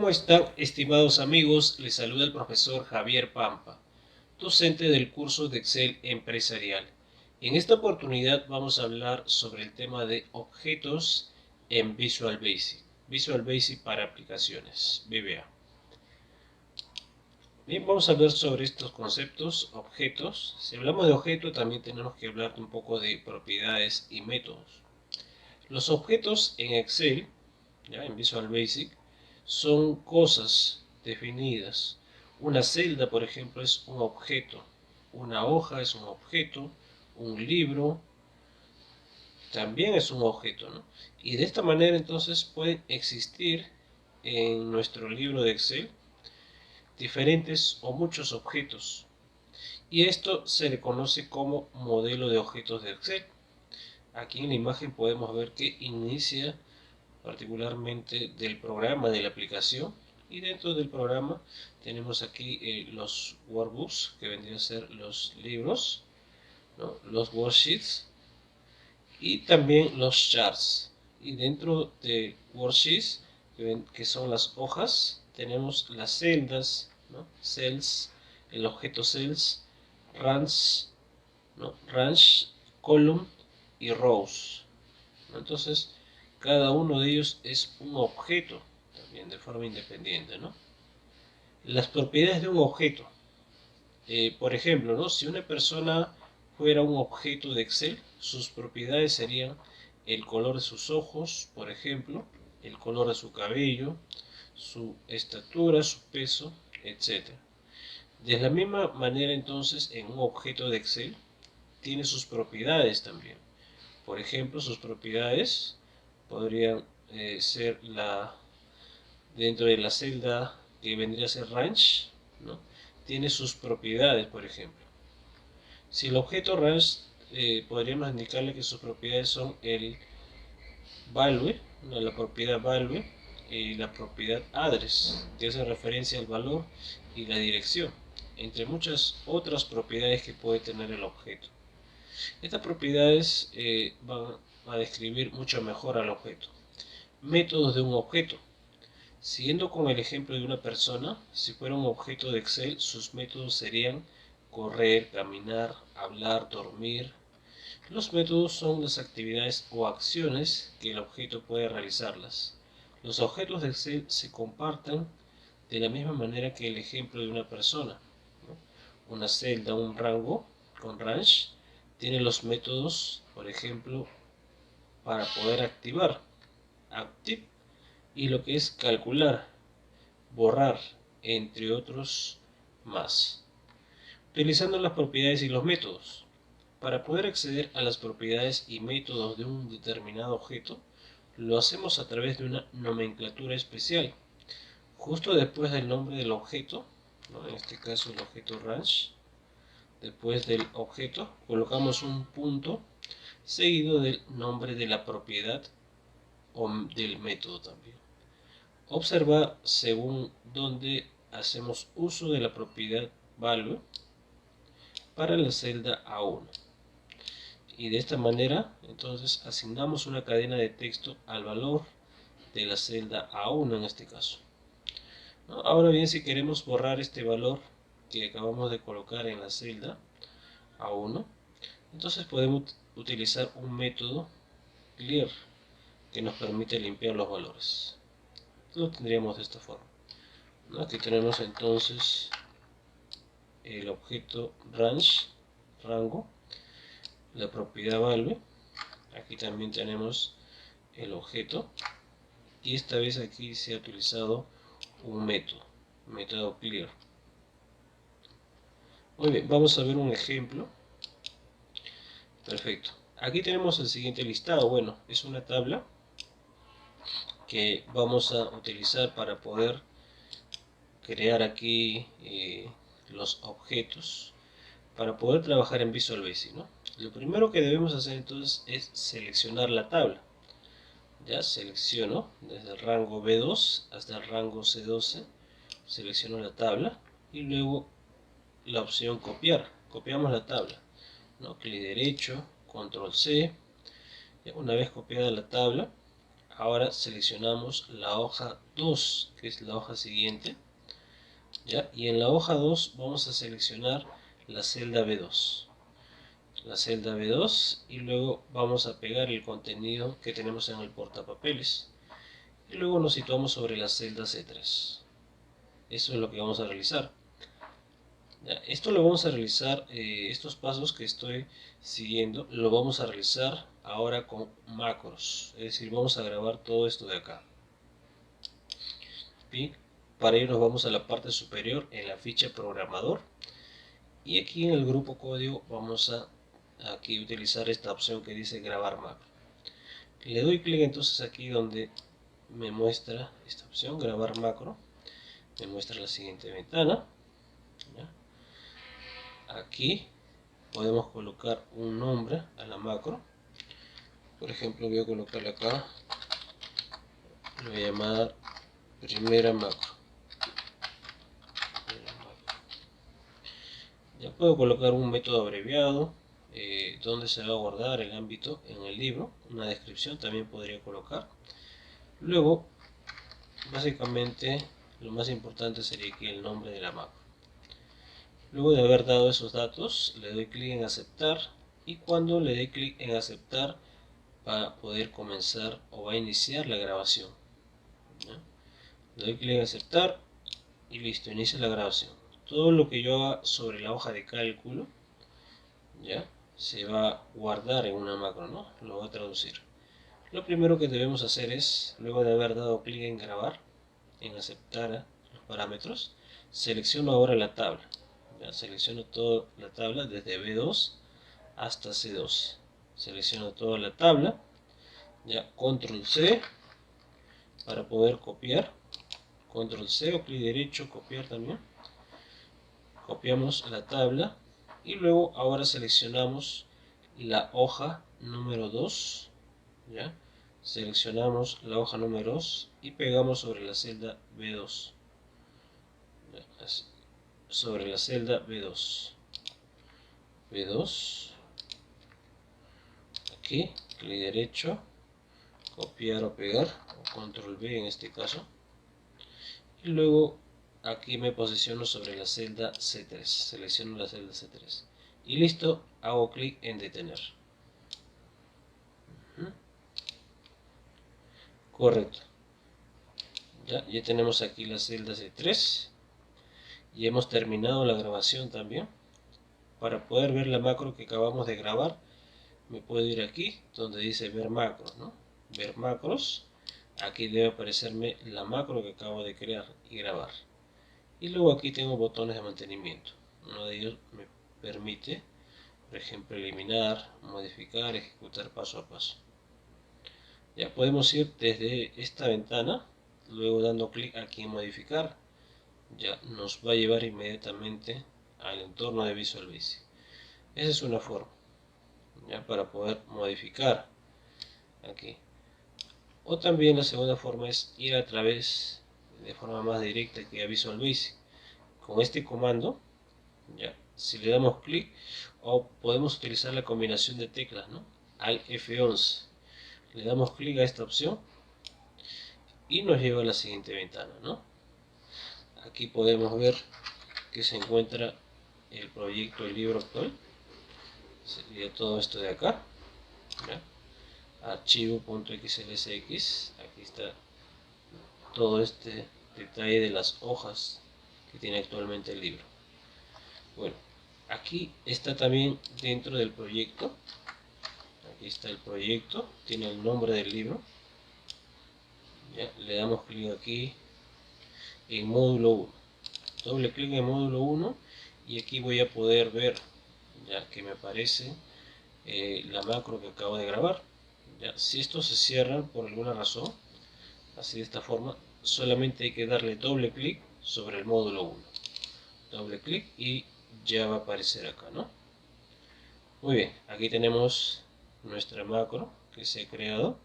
¿Cómo están, estimados amigos? Les saluda el profesor Javier Pampa, docente del curso de Excel empresarial. En esta oportunidad vamos a hablar sobre el tema de objetos en Visual Basic. Visual Basic para aplicaciones, VBA. Bien, vamos a hablar sobre estos conceptos, objetos. Si hablamos de objeto, también tenemos que hablar un poco de propiedades y métodos. Los objetos en Excel, ya en Visual Basic, son cosas definidas. Una celda, por ejemplo, es un objeto. Una hoja es un objeto. Un libro también es un objeto, ¿no? Y de esta manera entonces pueden existir en nuestro libro de Excel diferentes o muchos objetos. Y esto se le conoce como modelo de objetos de Excel. Aquí en la imagen podemos ver que inicia particularmente del programa de la aplicación, y dentro del programa tenemos aquí los workbooks, que vendrían a ser los libros, ¿no? Los worksheets y también los charts. Y dentro de worksheets, que son las hojas, tenemos las celdas, ¿no? Cells, el objeto cells, range, ¿no? Range, column y rows, ¿no? Entonces cada uno de ellos es un objeto también de forma independiente, ¿no? Las propiedades de un objeto. Por ejemplo, ¿no? Si una persona fuera un objeto de Excel, sus propiedades serían el color de sus ojos, por ejemplo, el color de su cabello, su estatura, su peso, etc. De la misma manera, entonces, en un objeto de Excel tiene sus propiedades también. Por ejemplo, sus propiedades podrían ser dentro de la celda que vendría a ser range, ¿no? Tiene sus propiedades, por ejemplo. Si el objeto range, podríamos indicarle que sus propiedades son el value, ¿no? La propiedad value y la propiedad address, que hace referencia al valor y la dirección, entre muchas otras propiedades que puede tener el objeto. Estas propiedades van a describir mucho mejor al objeto. Métodos de un objeto. Siguiendo con el ejemplo de una persona, si fuera un objeto de Excel, sus métodos serían correr, caminar, hablar, dormir. Los métodos son las actividades o acciones que el objeto puede realizarlas. Los objetos de Excel se comparten de la misma manera que el ejemplo de una persona, ¿no? Una celda, un rango con range, tiene los métodos, por ejemplo, para poder activar, active, y lo que es calcular, borrar, entre otros más. Utilizando las propiedades y los métodos. Para poder acceder a las propiedades y métodos de un determinado objeto, lo hacemos a través de una nomenclatura especial. Justo después del nombre del objeto, ¿no? En este caso el objeto range, después del objeto colocamos un punto seguido del nombre de la propiedad o del método también. Observa según donde hacemos uso de la propiedad value para la celda A1. Y de esta manera, entonces, asignamos una cadena de texto al valor de la celda A1 en este caso, ¿no? Ahora bien, si queremos borrar este valor que acabamos de colocar en la celda A1, entonces podemos utilizar un método clear que nos permite limpiar los valores. Lo tendríamos de esta forma, ¿no? Aquí tenemos entonces el objeto range, rango, la propiedad value. Aquí también tenemos el objeto, y esta vez aquí se ha utilizado un método clear. Muy bien, vamos a ver un ejemplo. Perfecto. Aquí tenemos el siguiente listado. Bueno, es una tabla que vamos a utilizar para poder crear aquí los objetos, para poder trabajar en Visual Basic, ¿no? Lo primero que debemos hacer entonces es seleccionar la tabla. Ya selecciono desde el rango B2 hasta el rango C12, selecciono la tabla y luego la opción copiar. Copiamos la tabla, ¿no? Clic derecho, control C. Una vez copiada la tabla, ahora seleccionamos la hoja 2, que es la hoja siguiente, ¿ya? Y en la hoja 2 vamos a seleccionar la celda B2. La celda B2 y luego vamos a pegar el contenido que tenemos en el portapapeles. Y luego nos situamos sobre la celda C3. Eso es lo que vamos a realizar. Ya, esto lo vamos a realizar, estos pasos que estoy siguiendo, lo vamos a realizar ahora con macros. Es decir, vamos a grabar todo esto de acá. Y para ello nos vamos a la parte superior en la ficha programador. Y aquí en el grupo código vamos a aquí utilizar esta opción que dice grabar macro. Le doy clic entonces aquí donde me muestra esta opción, grabar macro. Me muestra la siguiente ventana. ¿Ya? Aquí podemos colocar un nombre a la macro. Por ejemplo, voy a colocarle acá, lo voy a llamar primera macro. Ya puedo colocar un método abreviado, donde se va a guardar el ámbito en el libro, una descripción también podría colocar. Luego, básicamente, lo más importante sería aquí el nombre de la macro. Luego de haber dado esos datos, le doy clic en aceptar, y cuando le dé clic en aceptar va a poder comenzar o va a iniciar la grabación. ¿Ya? Le doy clic en aceptar y listo, inicia la grabación. Todo lo que yo haga sobre la hoja de cálculo, ¿ya? Se va a guardar en una macro, ¿no? Lo va a traducir. Lo primero que debemos hacer es, luego de haber dado clic en grabar, en aceptar los parámetros, selecciono ahora la tabla. ¿Ya? Selecciono toda la tabla desde B2 hasta C2. Selecciono toda la tabla, ya control C para poder copiar, control C o clic derecho, copiar también. Copiamos la tabla y luego ahora seleccionamos la hoja número 2, ¿ya? Seleccionamos la hoja número 2 y pegamos sobre la celda B2, ¿ya? Sobre la celda B2, B2, aquí, clic derecho, copiar o pegar, o control B en este caso, y luego aquí me posiciono sobre la celda C3, selecciono la celda C3 y listo, hago clic en detener. Correcto. Ya tenemos aquí la celda C3 y hemos terminado la grabación también. Para poder ver la macro que acabamos de grabar, me puedo ir aquí donde dice ver macros, ¿no? Ver macros. Aquí debe aparecerme la macro que acabo de crear y grabar. Y luego aquí tengo botones de mantenimiento. Uno de ellos me permite, por ejemplo, eliminar, modificar, ejecutar paso a paso. Ya podemos ir desde esta ventana, luego dando clic aquí en modificar, ya nos va a llevar inmediatamente al entorno de Visual Basic. Esa es una forma, ya para poder modificar aquí. O también la segunda forma es ir a través de forma más directa que a Visual Basic. Con este comando, ya, si le damos clic, o podemos utilizar la combinación de teclas, ¿no? Alt F11. Le damos clic a esta opción y nos lleva a la siguiente ventana, ¿no? Aquí podemos ver que se encuentra el proyecto, el libro actual. Sería todo esto de acá, ¿ya? Archivo.xlsx. Aquí está todo este detalle de las hojas que tiene actualmente el libro. Bueno, aquí está también dentro del proyecto. Aquí está el proyecto, tiene el nombre del libro. ¿Ya? Le damos clic aquí en módulo 1. Doble clic en módulo 1 y aquí voy a poder ver, ya que me aparece la macro que acabo de grabar. ¿Ya? Si estos se cierran por alguna razón, así de esta forma, solamente hay que darle doble clic sobre el módulo 1. Doble clic y ya va a aparecer acá, ¿no? Muy bien, aquí tenemos nuestra macro que se ha creado.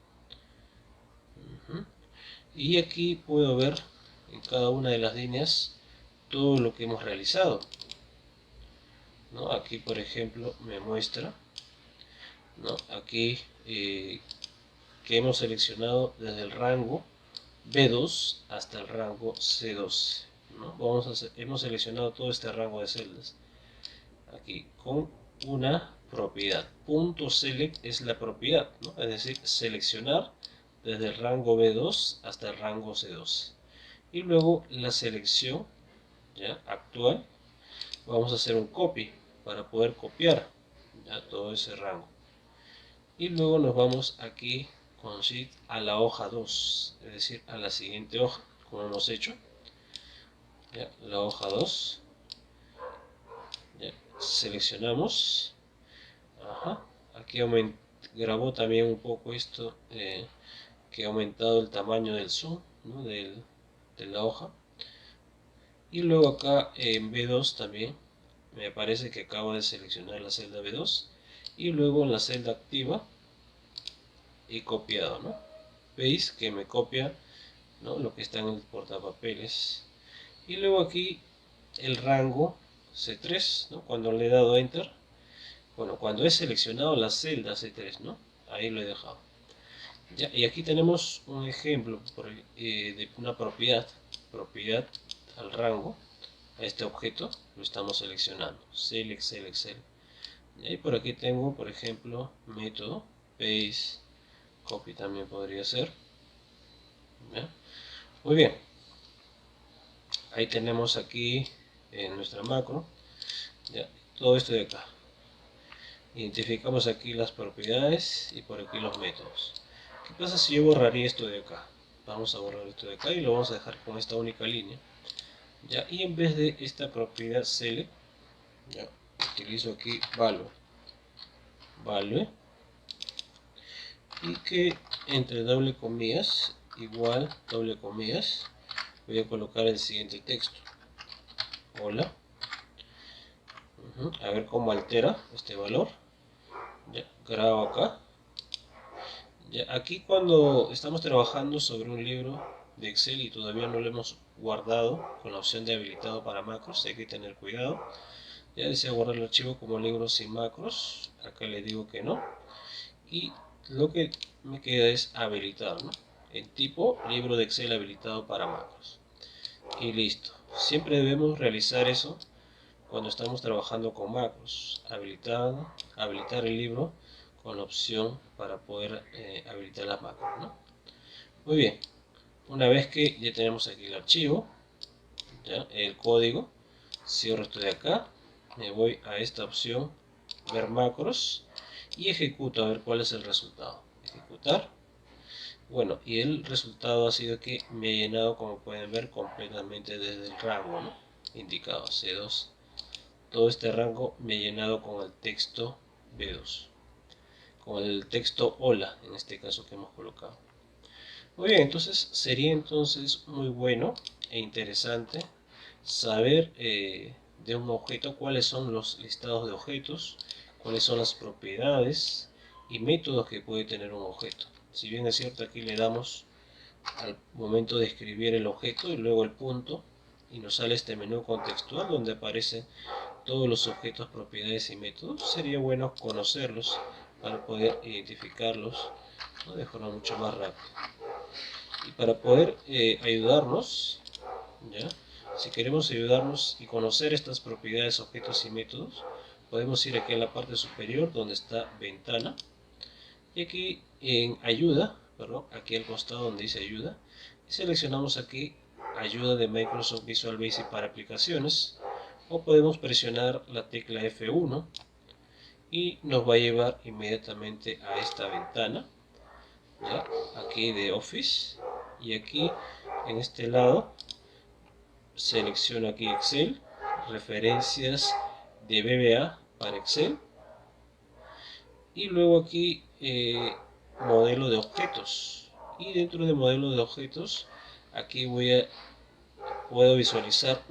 Y aquí puedo ver en cada una de las líneas todo lo que hemos realizado, ¿no? Aquí por ejemplo me muestra, ¿no? Aquí que hemos seleccionado desde el rango B2 hasta el rango C12, ¿no? Hemos seleccionado todo este rango de celdas aquí con una propiedad. .select es la propiedad, ¿no? Es decir, seleccionar desde el rango B2 hasta el rango C12. Y luego la selección, ¿ya?, actual, vamos a hacer un copy para poder copiar, ¿ya?, todo ese rango. Y luego nos vamos aquí con Shift a la hoja 2, es decir, a la siguiente hoja, como hemos hecho, ¿ya?, la hoja 2, ¿ya?, seleccionamos. Ajá. Aquí grabó también un poco esto, que ha aumentado el tamaño del zoom, ¿no?, de la hoja. Y luego acá en B2 también me parece que acabo de seleccionar la celda B2 y luego en la celda activa he copiado, ¿no? Veis que me copia, ¿no?, lo que está en el portapapeles. Y luego aquí el rango C3, ¿no?, cuando le he dado Enter, bueno, cuando he seleccionado la celda C3, ¿no?, ahí lo he dejado. Ya, y aquí tenemos un ejemplo de una propiedad al rango, a este objeto, lo estamos seleccionando, select, select, select. Y por aquí tengo, por ejemplo, método, paste, copy también podría ser. ¿Ya? Muy bien, ahí tenemos aquí en nuestra macro, ¿ya?, todo esto de acá. Identificamos aquí las propiedades y por aquí los métodos. ¿Qué pasa si yo borraría esto de acá? Vamos a borrar esto de acá y lo vamos a dejar con esta única línea, ¿ya? Y en vez de esta propiedad select, ¿ya?, utilizo aquí value, y que entre doble comillas, igual doble comillas, voy a colocar el siguiente texto: hola. A ver cómo altera este valor. Ya, grabo acá. Ya, aquí cuando estamos trabajando sobre un libro de Excel y todavía no lo hemos guardado con la opción de habilitado para macros, hay que tener cuidado. Ya deseo guardar el archivo como libro sin macros, acá le digo que no, y lo que me queda es habilitar, ¿no?, en tipo libro de Excel habilitado para macros, y listo. Siempre debemos realizar eso cuando estamos trabajando con macros: habilitar el libro con la opción para poder habilitar las macros, ¿no? Muy bien, una vez que ya tenemos aquí el archivo, ¿ya?, el código, cierro esto de acá, me voy a esta opción, ver macros, y ejecuto a ver cuál es el resultado. Ejecutar. Bueno, y el resultado ha sido que me ha llenado, como pueden ver, completamente desde el rango, ¿no?, indicado C2. Todo este rango me he llenado con el texto B2, con el texto hola, en este caso que hemos colocado. Muy bien, entonces sería entonces muy bueno e interesante saber de un objeto cuáles son los listados de objetos, cuáles son las propiedades y métodos que puede tener un objeto. Si bien es cierto, aquí le damos al momento de escribir el objeto y luego el punto, y nos sale este menú contextual donde aparecen todos los objetos, propiedades y métodos. Sería bueno conocerlos para poder identificarlos, ¿no?, de forma mucho más rápida. Y para poder ayudarnos, ¿ya?, si queremos ayudarnos y conocer estas propiedades, objetos y métodos, podemos ir aquí en la parte superior donde está ventana, y aquí en ayuda, perdón, aquí al costado donde dice ayuda, y seleccionamos aquí ayuda de Microsoft Visual Basic para aplicaciones, o podemos presionar la tecla F1 y nos va a llevar inmediatamente a esta ventana, ¿ya?, aquí de Office, y aquí en este lado selecciono aquí Excel, referencias de VBA para Excel, y luego aquí modelo de objetos, y dentro de modelo de objetos aquí puedo visualizar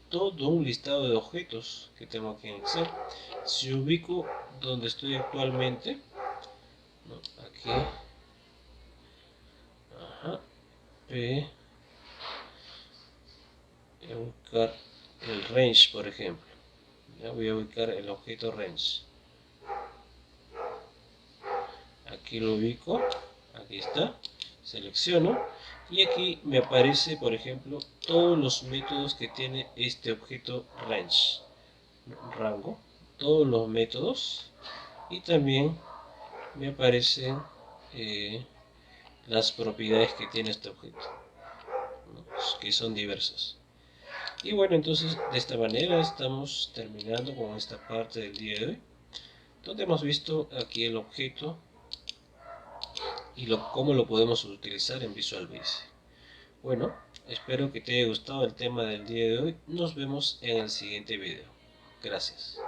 todo un listado de objetos que tengo aquí en Excel. Si ubico donde estoy actualmente, ¿no?, aquí, ajá, voy a buscar el range, por ejemplo. Ya voy a ubicar el objeto range. Aquí lo ubico, Aquí está, selecciono y aquí me aparece, por ejemplo, todos los métodos que tiene este objeto range, rango, todos los métodos, y también me aparecen las propiedades que tiene este objeto, ¿no? Que son diversas. Y bueno, entonces de esta manera estamos terminando con esta parte del día de hoy, donde hemos visto aquí el objeto y cómo lo podemos utilizar en Visual Basic. Bueno, espero que te haya gustado el tema del día de hoy. Nos vemos en el siguiente video. Gracias.